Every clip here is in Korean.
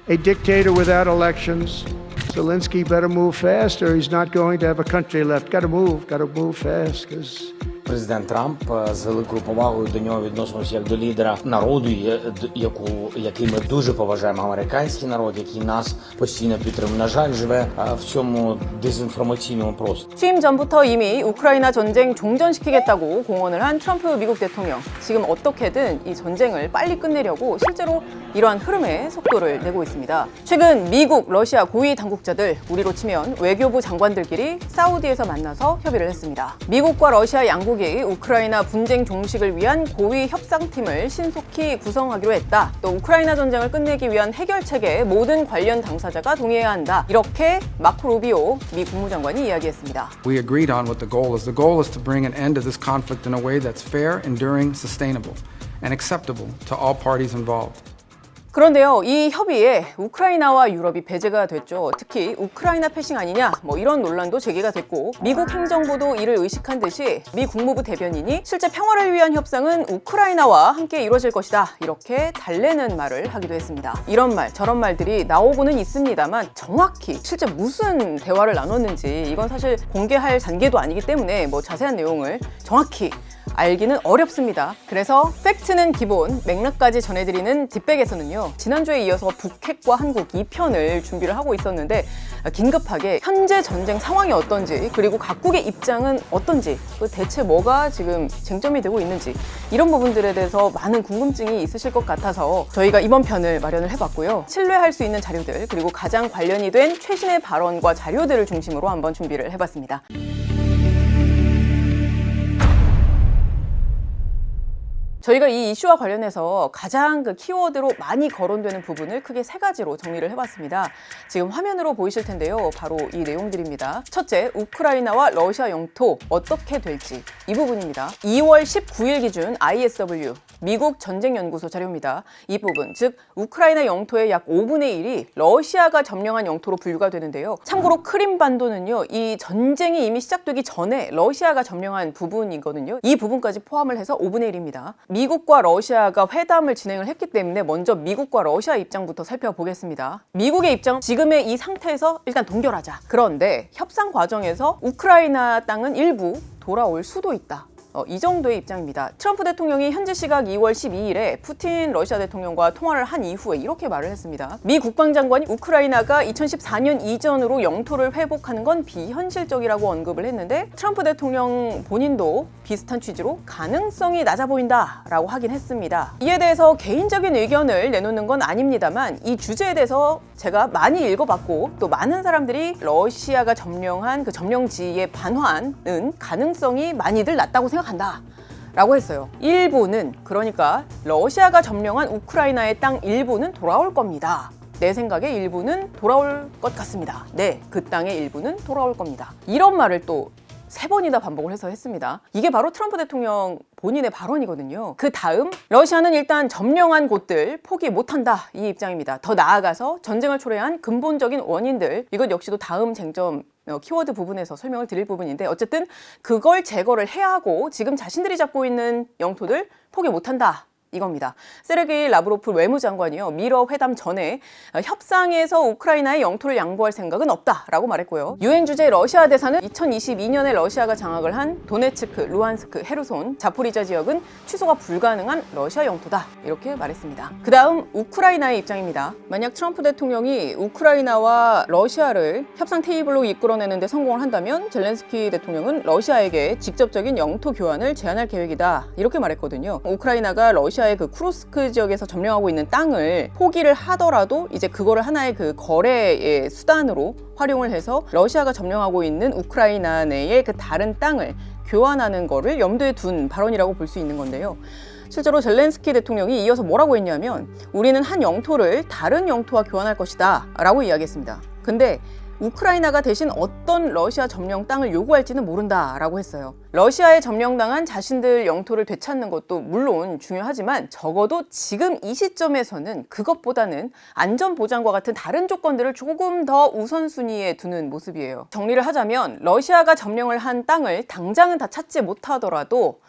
a dictator without elections. Zelensky better move fast or he's not going to have a country left. Got to move fast because Президент Трамп з великою повагою до нього відносимося як до лідера народу, який ми дуже поважаємо, американський народ, який нас постійно підтримує. На жаль, живе в цьому дезінформаційному просторі. 취임 전부터 이미 우크라이나 전쟁 종전시키겠다고 공언을 한 트럼프 미국 대통령. 지금 어떻게든 이 전쟁을 빨리 끝내려고 실제로 이러한 흐름에 속도를 내고 있습니다. 최근 미국, 러시아 고위 당국자들, 우리로 치면 외교부 장관들끼리 사우디에서 만나서 협의를 했습니다. 미국과 러시아 양국이 우크라이나 분쟁 종식을 위한 고위 협상팀을 신속히 구성하기로 했다. 또 우크라이나 전쟁을 끝내기 위한 해결책에 모든 관련 당사자가 동의해야 한다. 이렇게 마코 루비오 미 국무장관이 이야기했습니다. We agreed on what the goal is. The goal is to bring an end to this conflict in a way that's fair, enduring, sustainable, and acceptable to all parties involved. 그런데요, 이 협의에 우크라이나와 유럽이 배제가 됐죠. 특히 우크라이나 패싱 아니냐 이런 논란도 제기가 됐고, 미국 행정부도 이를 의식한 듯이 미 국무부 대변인이 실제 평화를 위한 협상은 우크라이나와 함께 이루어질 것이다, 이렇게 달래는 말을 하기도 했습니다. 이런 말 저런 말들이 나오고는 있습니다만 정확히 실제 무슨 대화를 나눴는지 이건 사실 공개할 단계도 아니기 때문에 자세한 내용을 정확히 알기는 어렵습니다. 그래서 팩트는 기본, 맥락까지 전해드리는 딥백에서는요, 지난주에 이어서 북핵과 한국 2편을 준비를 하고 있었는데 긴급하게 현재 전쟁 상황이 어떤지, 그리고 각국의 입장은 어떤지, 대체 뭐가 지금 쟁점이 되고 있는지, 이런 부분들에 대해서 많은 궁금증이 있으실 것 같아서 저희가 이번 편을 마련을 해봤고요. 신뢰할 수 있는 자료들, 그리고 가장 관련이 된 최신의 발언과 자료들을 중심으로 한번 준비를 해봤습니다. 저희가 이 이슈와 관련해서 가장 키워드로 많이 거론되는 부분을 크게 세 가지로 정리를 해봤습니다. 지금 화면으로 보이실 텐데요. 바로 이 내용들입니다. 첫째, 우크라이나와 러시아 영토 어떻게 될지, 이 부분입니다. 2월 19일 기준 ISW 미국 전쟁연구소 자료입니다. 이 부분, 즉 우크라이나 영토의 약 5분의 1이 러시아가 점령한 영토로 분류가 되는데요. 참고로 크림반도는요, 이 전쟁이 이미 시작되기 전에 러시아가 점령한 부분이거든요. 이 부분까지 포함을 해서 5분의 1입니다. 미국과 러시아가 회담을 진행을 했기 때문에 먼저 미국과 러시아 입장부터 살펴보겠습니다. 미국의 입장은 지금의 이 상태에서 일단 동결하자. 그런데 협상 과정에서 우크라이나 땅은 일부 돌아올 수도 있다. 이 정도의 입장입니다. 트럼프 대통령이 현지 시각 2월 12일에 푸틴 러시아 대통령과 통화를 한 이후에 이렇게 말을 했습니다. 미 국방장관이 우크라이나가 2014년 이전으로 영토를 회복하는 건 비현실적이라고 언급을 했는데, 트럼프 대통령 본인도 비슷한 취지로 가능성이 낮아 보인다 라고 하긴 했습니다. 이에 대해서 개인적인 의견을 내놓는 건 아닙니다만, 이 주제에 대해서 제가 많이 읽어봤고 또 많은 사람들이 러시아가 점령한 그 점령지의 반환은 가능성이 많이들 낮다고 생각한다 라고 했어요. 일부는, 그러니까 러시아가 점령한 우크라이나의 땅 일부는 돌아올 겁니다. 내 생각에 일부는 돌아올 것 같습니다. 네, 그 땅의 일부는 돌아올 겁니다. 이런 말을 또 3번이나 반복을 해서 했습니다. 이게 바로 트럼프 대통령 본인의 발언이거든요. 그 다음, 러시아는 일단 점령한 곳들 포기 못한다, 이 입장입니다. 더 나아가서 전쟁을 초래한 근본적인 원인들, 이것 역시도 다음 쟁점 키워드 부분에서 설명을 드릴 부분인데, 어쨌든 그걸 제거를 해야 하고 지금 자신들이 잡고 있는 영토들 포기 못한다, 이겁니다. 세르게이 라브로프 외무장관이요, 미러 회담 전에 협상에서 우크라이나의 영토를 양보할 생각은 없다라고 말했고요. 유엔 주재 러시아 대사는 2022년에 러시아가 장악을 한 도네츠크, 루안스크, 헤르손, 자포리자 지역은 취소가 불가능한 러시아 영토다, 이렇게 말했습니다. 그 다음 우크라이나의 입장입니다. 만약 트럼프 대통령이 우크라이나와 러시아를 협상 테이블로 이끌어내는 데 성공을 한다면 젤렌스키 대통령은 러시아에게 직접적인 영토 교환을 제안할 계획이다, 이렇게 말했거든요. 우크라이나가 러시아의 그 쿠르스크 지역에서 점령하고 있는 땅을 포기를 하더라도 이제 그거를 하나의 그 거래의 수단으로 활용을 해서 러시아가 점령하고 있는 우크라이나 내의 그 다른 땅을 교환하는 거를 염두에 둔 발언이라고 볼 수 있는 건데요. 실제로 젤렌스키 대통령이 이어서 뭐라고 했냐면, 우리는 한 영토를 다른 영토와 교환할 것이다 라고 이야기했습니다. 근데 우크라이나가 대신 어떤 러시아 점령 땅을 요구할지는 모른다라고 했어요. 러시아에 점령당한 자신들 영토를 되찾는 것도 물론 중요하지만 적어도 지금 이 시점에서는 그것보다는 안전보장과 같은 다른 조건들을 조금 더 우선순위에 두는 모습이에요. 정리를 하자면 러시아가 점령을 한 땅을 당장은 다 찾지 못하더라도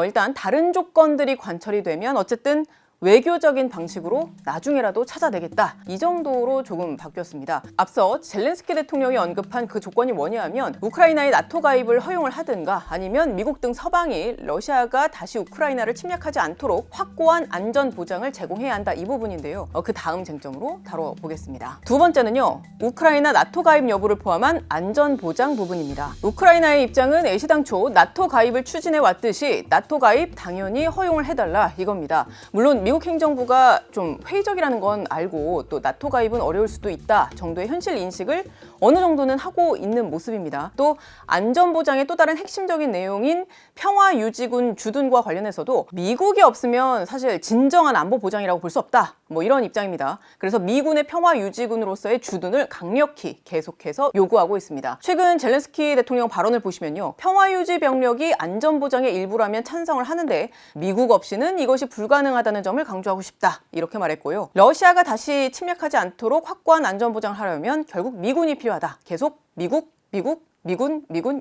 일단 다른 조건들이 관철이 되면 어쨌든 외교적인 방식으로 나중에라도 찾아내겠다. 이 정도로 조금 바뀌었습니다. 앞서 젤렌스키 대통령이 언급한 그 조건이 뭐냐면 우크라이나의 나토 가입을 허용을 하든가 아니면 미국 등 서방이 러시아가 다시 우크라이나를 침략하지 않도록 확고한 안전 보장을 제공해야 한다. 이 부분인데요. 그 다음 쟁점으로 다뤄보겠습니다. 두 번째는요. 우크라이나 나토 가입 여부를 포함한 안전 보장 부분입니다. 우크라이나의 입장은 애시당초 나토 가입을 추진해 왔듯이 나토 가입 당연히 허용을 해달라 이겁니다. 물론 미국 행정부가 좀 회의적이라는 건 알고 또 나토 가입은 어려울 수도 있다 정도의 현실 인식을 어느 정도는 하고 있는 모습입니다. 또 안전보장의 또 다른 핵심적인 내용인 평화유지군 주둔과 관련해서도 미국이 없으면 사실 진정한 안보 보장이라고 볼 수 없다. 뭐 이런 입장입니다. 그래서 미군의 평화유지군으로서의 주둔을 강력히 계속해서 요구하고 있습니다. 최근 젤렌스키 대통령 발언을 보시면요. 평화유지 병력이 안전보장의 일부라면 찬성을 하는데 미국 없이는 이것이 불가능하다는 점을 강조하고 싶다. 이렇게 말했고요. 러시아가 다시 침략하지 않도록 확고한 안전보장을 하려면 결국 미군이 필요하다. 계속 미군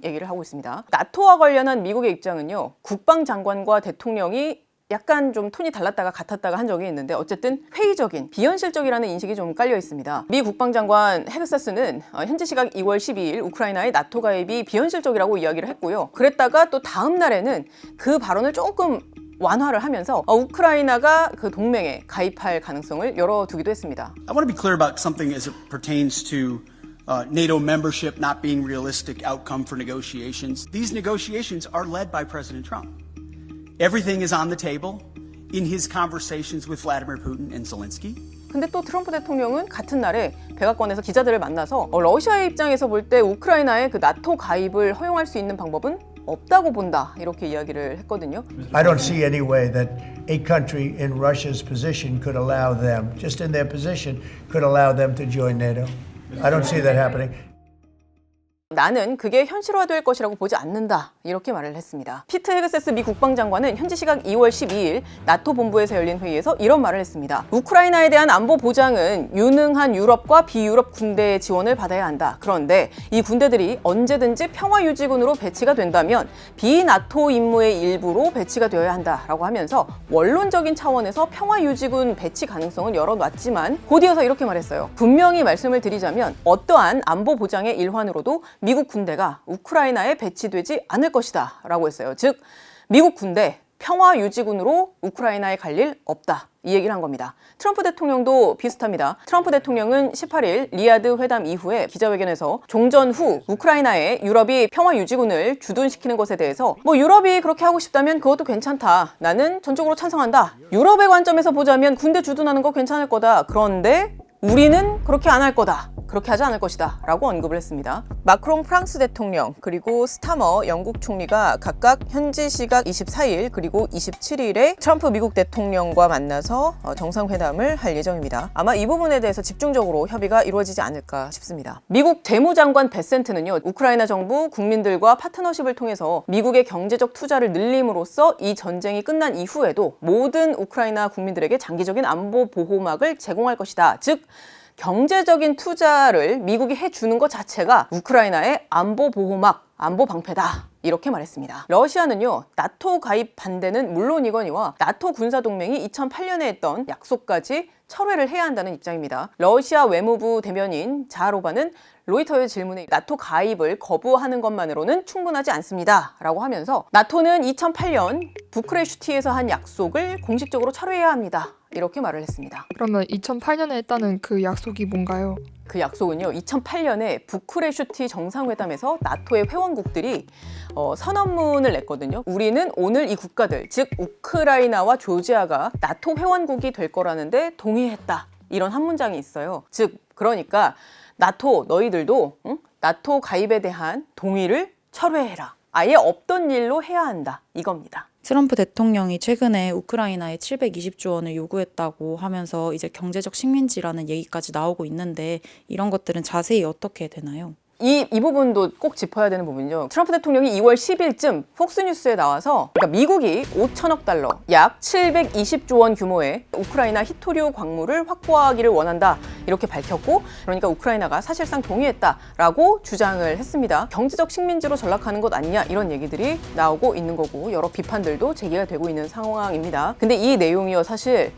얘기를 하고 있습니다. 나토와 관련한 미국의 입장은요. 국방장관과 대통령이 약간 좀 톤이 달랐다가 같았다가 한 적이 있는데 어쨌든 회의적인, 비현실적이라는 인식이 좀 깔려 있습니다. 미 국방장관 헤그세스는 현지 시각 2월 12일 우크라이나의 나토 가입이 비현실적이라고 이야기를 했고요. 그랬다가 또 다음 날에는 그 발언을 조금 완화를 하면서 우크라이나가 그 동맹에 가입할 가능성을 열어두기도 했습니다. I want to be clear about something as it pertains to NATO membership not being realistic outcome for negotiations. These negotiations are led by President Trump. Everything is on the table in his conversations with Vladimir Putin and Zelensky. 근데 또 트럼프 대통령은 같은 날에 백악관에서 기자들을 만나서 러시아의 입장에서 볼 때 우크라이나의 그 나토 가입을 허용할 수 있는 방법은 없다고 본다 이렇게 이야기를 했거든요. I don't see any way that a country in Russia's position could allow them, just in their position, could allow them to join NATO. I don't see that happening. 나는 그게 현실화될 것이라고 보지 않는다 이렇게 말을 했습니다. 피트 헤그세스 미 국방장관은 현지 시각 2월 12일 나토 본부에서 열린 회의에서 이런 말을 했습니다. 우크라이나에 대한 안보 보장은 유능한 유럽과 비유럽 군대의 지원을 받아야 한다. 그런데 이 군대들이 언제든지 평화유지군으로 배치가 된다면 비나토 임무의 일부로 배치가 되어야 한다라고 하면서 원론적인 차원에서 평화유지군 배치 가능성은 열어놨지만 곧이어서 이렇게 말했어요. 분명히 말씀을 드리자면 어떠한 안보 보장의 일환으로도 미국 군대가 우크라이나에 배치되지 않을 것이다 라고 했어요. 즉 미국 군대 평화유지군으로 우크라이나에 갈 일 없다. 이 얘기를 한 겁니다. 트럼프 대통령도 비슷합니다. 트럼프 대통령은 18일 리야드 회담 이후에 기자회견에서 종전 후 우크라이나에 유럽이 평화유지군을 주둔시키는 것에 대해서 뭐 유럽이 그렇게 하고 싶다면 그것도 괜찮다. 나는 전적으로 찬성한다. 유럽의 관점에서 보자면 군대 주둔하는 거 괜찮을 거다. 그런데 우리는 그렇게 안 할 거다. 그렇게 하지 않을 것이다 라고 언급을 했습니다. 마크롱 프랑스 대통령 그리고 스타머 영국 총리가 각각 현지 시각 24일 그리고 27일에 트럼프 미국 대통령과 만나서 정상회담을 할 예정입니다. 아마 이 부분에 대해서 집중적으로 협의가 이루어지지 않을까 싶습니다. 미국 재무장관 베센트는요. 우크라이나 정부 국민들과 파트너십을 통해서 미국의 경제적 투자를 늘림으로써 이 전쟁이 끝난 이후에도 모든 우크라이나 국민들에게 장기적인 안보 보호막을 제공할 것이다. 즉 경제적인 투자를 미국이 해주는 것 자체가 우크라이나의 안보 보호막, 안보 방패다. 이렇게 말했습니다. 러시아는요. 나토 가입 반대는 물론이거니와 나토 군사동맹이 2008년에 했던 약속까지 철회를 해야 한다는 입장입니다. 러시아 외무부 대변인 자하로바는 로이터의 질문에 나토 가입을 거부하는 것만으로는 충분하지 않습니다. 라고 하면서 나토는 2008년 부크레슈티에서 한 약속을 공식적으로 철회해야 합니다. 이렇게 말을 했습니다. 그러면 2008년에 했다는 그 약속이 뭔가요? 그 약속은요. 2008년에 부크레슈티 정상회담에서 나토의 회원국들이 선언문을 냈거든요. 우리는 오늘 이 국가들, 즉 우크라이나와 조지아가 나토 회원국이 될 거라는데 동의했다. 이런 한 문장이 있어요. 즉 그러니까 나토 너희들도 나토 가입에 대한 동의를 철회해라. 아예 없던 일로 해야 한다. 이겁니다. 트럼프 대통령이 최근에 우크라이나에 720조 원을 요구했다고 하면서 이제 경제적 식민지라는 얘기까지 나오고 있는데 이런 것들은 자세히 어떻게 되나요? 이 부분도 꼭 짚어야 되는 부분이죠. 트럼프 대통령이 2월 10일쯤 폭스뉴스에 나와서 그러니까 미국이 5천억 달러, 약 720조 원 규모의 우크라이나 히토류 광물을 확보하기를 원한다. 이렇게 밝혔고 그러니까 우크라이나가 사실상 동의했다라고 주장을 했습니다. 경제적 식민지로 전락하는 것 아니냐 이런 얘기들이 나오고 있는 거고 여러 비판들도 제기가 되고 있는 상황입니다. 근데 이 내용이요 사실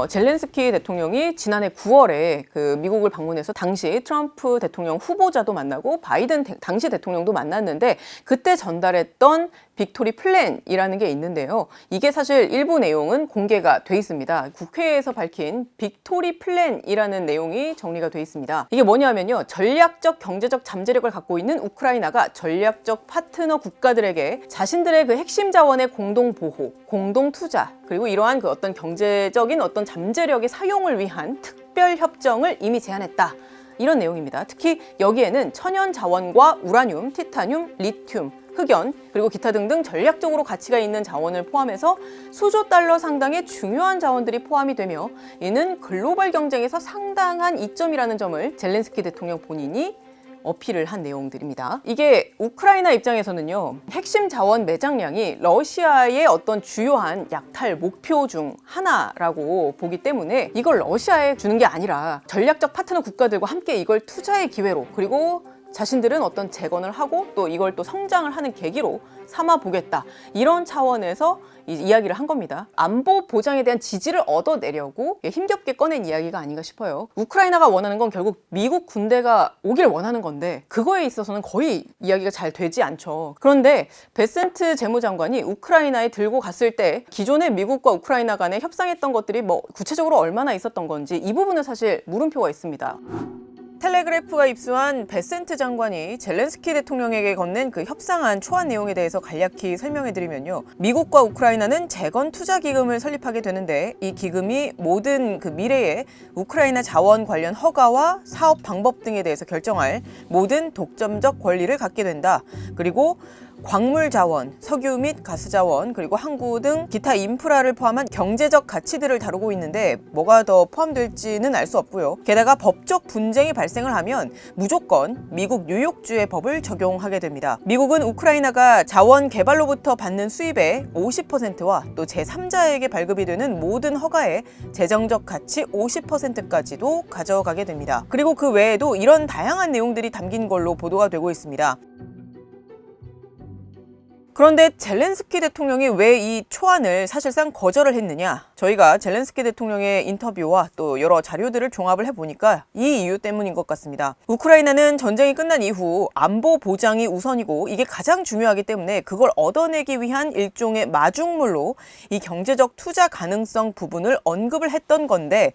젤렌스키 대통령이 지난해 9월에 그 미국을 방문해서 당시 트럼프 대통령 후보자도 만나고 바이든 당시 대통령도 만났는데 그때 전달했던 빅토리 플랜이라는 게 있는데요. 이게 사실 일부 내용은 공개가 돼 있습니다. 국회에서 밝힌 빅토리 플랜이라는 내용이 정리가 돼 있습니다. 이게 뭐냐면요. 전략적 경제적 잠재력을 갖고 있는 우크라이나가 전략적 파트너 국가들에게 자신들의 그 핵심 자원의 공동 보호, 공동 투자, 그리고 이러한 그 어떤 경제적인 어떤 잠재력의 사용을 위한 특별 협정을 이미 제안했다. 이런 내용입니다. 특히 여기에는 천연 자원과 우라늄, 티타늄, 리튬, 흑연, 그리고 기타 등등 전략적으로 가치가 있는 자원을 포함해서 수조 달러 상당의 중요한 자원들이 포함이 되며 이는 글로벌 경쟁에서 상당한 이점이라는 점을 젤렌스키 대통령 본인이 어필을 한 내용들입니다. 이게 우크라이나 입장에서는요, 핵심 자원 매장량이 러시아의 어떤 주요한 약탈 목표 중 하나라고 보기 때문에 이걸 러시아에 주는 게 아니라 전략적 파트너 국가들과 함께 이걸 투자의 기회로, 그리고 자신들은 어떤 재건을 하고 또 이걸 또 성장을 하는 계기로 삼아 보겠다. 이런 차원에서 이야기를 한 겁니다. 안보 보장에 대한 지지를 얻어내려고 힘겹게 꺼낸 이야기가 아닌가 싶어요. 우크라이나가 원하는 건 결국 미국 군대가 오길 원하는 건데 그거에 있어서는 거의 이야기가 잘 되지 않죠. 그런데 베센트 재무장관이 우크라이나에 들고 갔을 때 기존에 미국과 우크라이나 간에 협상했던 것들이 뭐 구체적으로 얼마나 있었던 건지 이 부분은 사실 물음표가 있습니다. 텔레그래프가 입수한 베센트 장관이 젤렌스키 대통령에게 건넨 그 협상안 초안 내용에 대해서 간략히 설명해드리면요. 미국과 우크라이나는 재건 투자 기금을 설립하게 되는데 이 기금이 모든 그 미래의 우크라이나 자원 관련 허가와 사업 방법 등에 대해서 결정할 모든 독점적 권리를 갖게 된다. 그리고 광물 자원, 석유 및 가스 자원, 그리고 항구 등 기타 인프라를 포함한 경제적 가치들을 다루고 있는데 뭐가 더 포함될지는 알 수 없고요. 게다가 법적 분쟁이 발생을 하면 무조건 미국 뉴욕주의 법을 적용하게 됩니다. 미국은 우크라이나가 자원 개발로부터 받는 수입의 50%와 또 제3자에게 발급이 되는 모든 허가의 재정적 가치 50%까지도 가져가게 됩니다. 그리고 그 외에도 이런 다양한 내용들이 담긴 걸로 보도가 되고 있습니다. 그런데 젤렌스키 대통령이 왜 이 초안을 사실상 거절을 했느냐? 저희가 젤렌스키 대통령의 인터뷰와 또 여러 자료들을 종합을 해보니까 이 이유 때문인 것 같습니다. 우크라이나는 전쟁이 끝난 이후 안보 보장이 우선이고 이게 가장 중요하기 때문에 그걸 얻어내기 위한 일종의 마중물로 이 경제적 투자 가능성 부분을 언급을 했던 건데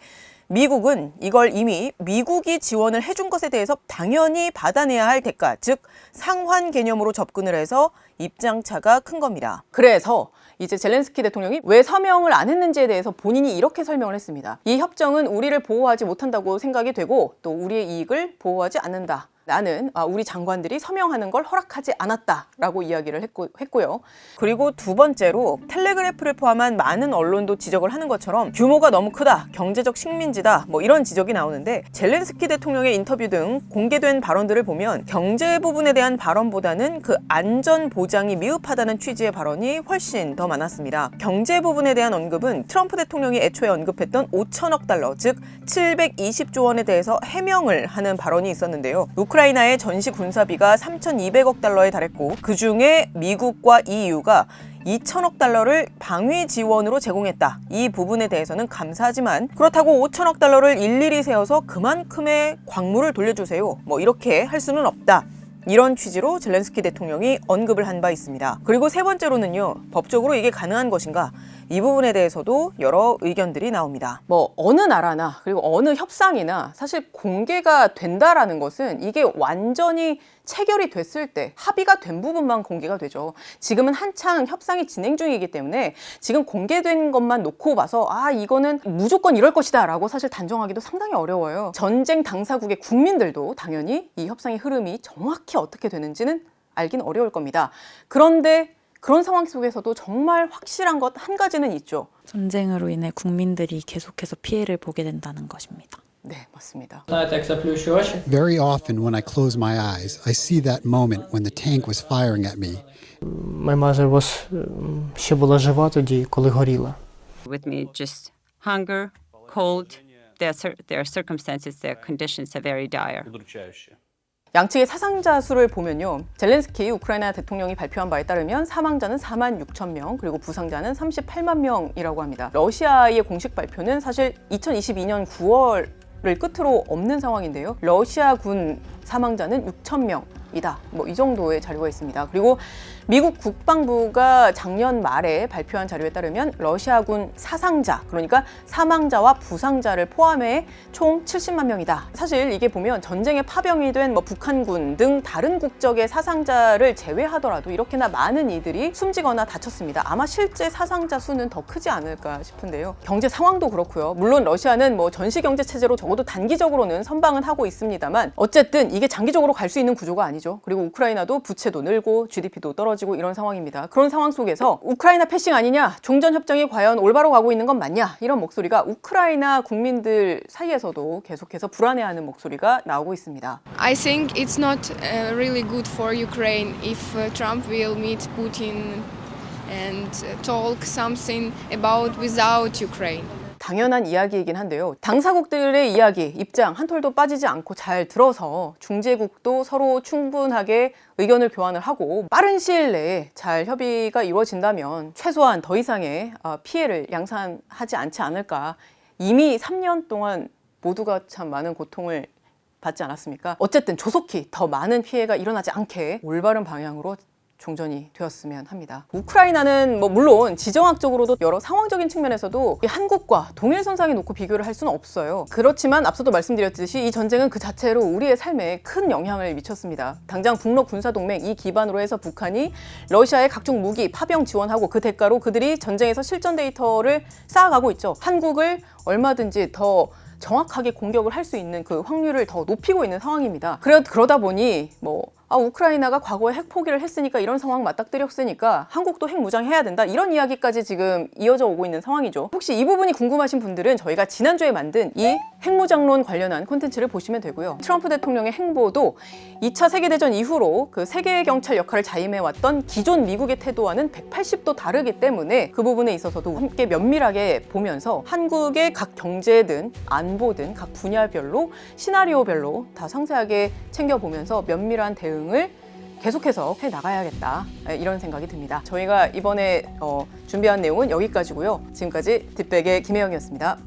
미국은 이걸 이미 미국이 지원을 해준 것에 대해서 당연히 받아내야 할 대가, 즉 상환 개념으로 접근을 해서 입장차가 큰 겁니다. 그래서 이제 젤렌스키 대통령이 왜 서명을 안 했는지에 대해서 본인이 이렇게 설명을 했습니다. 이 협정은 우리를 보호하지 못한다고 생각이 되고 또 우리의 이익을 보호하지 않는다. 나는 우리 장관들이 서명하는 걸 허락하지 않았다라고 이야기를 했고요. 그리고 두 번째로 텔레그래프를 포함한 많은 언론도 지적을 하는 것처럼 규모가 너무 크다, 경제적 식민지다, 뭐 이런 지적이 나오는데 젤렌스키 대통령의 인터뷰 등 공개된 발언들을 보면 경제 부분에 대한 발언보다는 그 안전 보장이 미흡하다는 취지의 발언이 훨씬 더 많았습니다. 경제 부분에 대한 언급은 트럼프 대통령이 애초에 언급했던 5천억 달러, 즉 720조 원에 대해서 해명을 하는 발언이 있었는데요. 우크라이나의 전시 군사비가 3,200억 달러에 달했고 그중에 미국과 EU가 2천억 달러를 방위 지원으로 제공했다. 이 부분에 대해서는 감사하지만 그렇다고 5천억 달러를 일일이 세워서 그만큼의 광물을 돌려주세요. 뭐 이렇게 할 수는 없다. 이런 취지로 젤렌스키 대통령이 언급을 한 바 있습니다. 그리고 세 번째로는요. 법적으로 이게 가능한 것인가? 이 부분에 대해서도 여러 의견들이 나옵니다. 뭐 어느 나라나 그리고 어느 협상이나 사실 공개가 된다라는 것은 이게 완전히 체결이 됐을 때 합의가 된 부분만 공개가 되죠. 지금은 한창 협상이 진행 중이기 때문에 지금 공개된 것만 놓고 봐서 이거는 무조건 이럴 것이다 라고 사실 단정하기도 상당히 어려워요. 전쟁 당사국의 국민들도 당연히 이 협상의 흐름이 정확히 어떻게 되는지는 알긴 어려울 겁니다. 그런데 그런 상황 속에서도 정말 확실한 것 한 가지는 있죠. 전쟁으로 인해 국민들이 계속해서 피해를 보게 된다는 것입니다. 네, 맞습니다. Very often when I close my eyes, I see that moment when the tank was firing at me. My mother was ще була жива тоді, коли горіла. With me just hunger, cold, their circumstances, their conditions are very dire. 양측의 사상자 수를 보면요. 젤렌스키 우크라이나 대통령이 발표한 바에 따르면 사망자는 4만 6천 명, 그리고 부상자는 38만 명이라고 합니다. 러시아의 공식 발표는 사실 2022년 9월을 끝으로 없는 상황인데요. 러시아군 사망자는 6천 명이다. 뭐 이 정도의 자료가 있습니다. 그리고 미국 국방부가 작년 말에 발표한 자료에 따르면 러시아군 사상자, 그러니까 사망자와 부상자를 포함해 총 70만 명이다. 사실 이게 보면 전쟁에 파병이 된 뭐 북한군 등 다른 국적의 사상자를 제외하더라도 이렇게나 많은 이들이 숨지거나 다쳤습니다. 아마 실제 사상자 수는 더 크지 않을까 싶은데요. 경제 상황도 그렇고요. 물론 러시아는 뭐 전시 경제 체제로 적어도 단기적으로는 선방은 하고 있습니다만 어쨌든 이게 장기적으로 갈 수 있는 구조가 아니죠. 그리고 우크라이나도 부채도 늘고 GDP도 떨어지고 이런 상황입니다. 그런 상황 속에서 우크라이나 패싱 아니냐, 종전 협정이 과연 올바로 가고 있는 건 맞냐, 이런 목소리가 우크라이나 국민들 사이에서도 계속해서 불안해하는 목소리가 나오고 있습니다. I think it's not really good for Ukraine if Trump will meet Putin and talk something about without Ukraine. 당연한 이야기이긴 한데요. 당사국들의 이야기, 입장 한 톨도 빠지지 않고 잘 들어서 중재국도 서로 충분하게 의견을 교환을 하고 빠른 시일 내에 잘 협의가 이루어진다면 최소한 더 이상의 피해를 양산하지 않지 않을까. 이미 3년 동안 모두가 참 많은 고통을 받지 않았습니까? 어쨌든 조속히 더 많은 피해가 일어나지 않게 올바른 방향으로 종전이 되었으면 합니다. 우크라이나는 뭐 물론 지정학적으로도 여러 상황적인 측면에서도 한국과 동일선상에 놓고 비교를 할 수는 없어요. 그렇지만 앞서도 말씀드렸듯이 이 전쟁은 그 자체로 우리의 삶에 큰 영향을 미쳤습니다. 당장 북러 군사동맹 이 기반으로 해서 북한이 러시아의 각종 무기, 파병 지원하고 그 대가로 그들이 전쟁에서 실전 데이터를 쌓아가고 있죠. 한국을 얼마든지 더 정확하게 공격을 할 수 있는 그 확률을 더 높이고 있는 상황입니다. 그러다 보니 우크라이나가 과거에 핵 포기를 했으니까 이런 상황 맞닥뜨렸으니까 한국도 핵 무장해야 된다, 이런 이야기까지 지금 이어져 오고 있는 상황이죠. 혹시 이 부분이 궁금하신 분들은 저희가 지난주에 만든 이 핵무장론 관련한 콘텐츠를 보시면 되고요. 트럼프 대통령의 행보도 2차 세계대전 이후로 그 세계 경찰 역할을 자임해왔던 기존 미국의 태도와는 180도 다르기 때문에 그 부분에 있어서도 함께 면밀하게 보면서 한국의 각 경제든 안보든 각 분야별로 시나리오별로 다 상세하게 챙겨보면서 면밀한 대응을 계속해서 해나가야겠다, 이런 생각이 듭니다. 저희가 이번에 준비한 내용은 여기까지고요. 지금까지 뒷백의 김혜영이었습니다.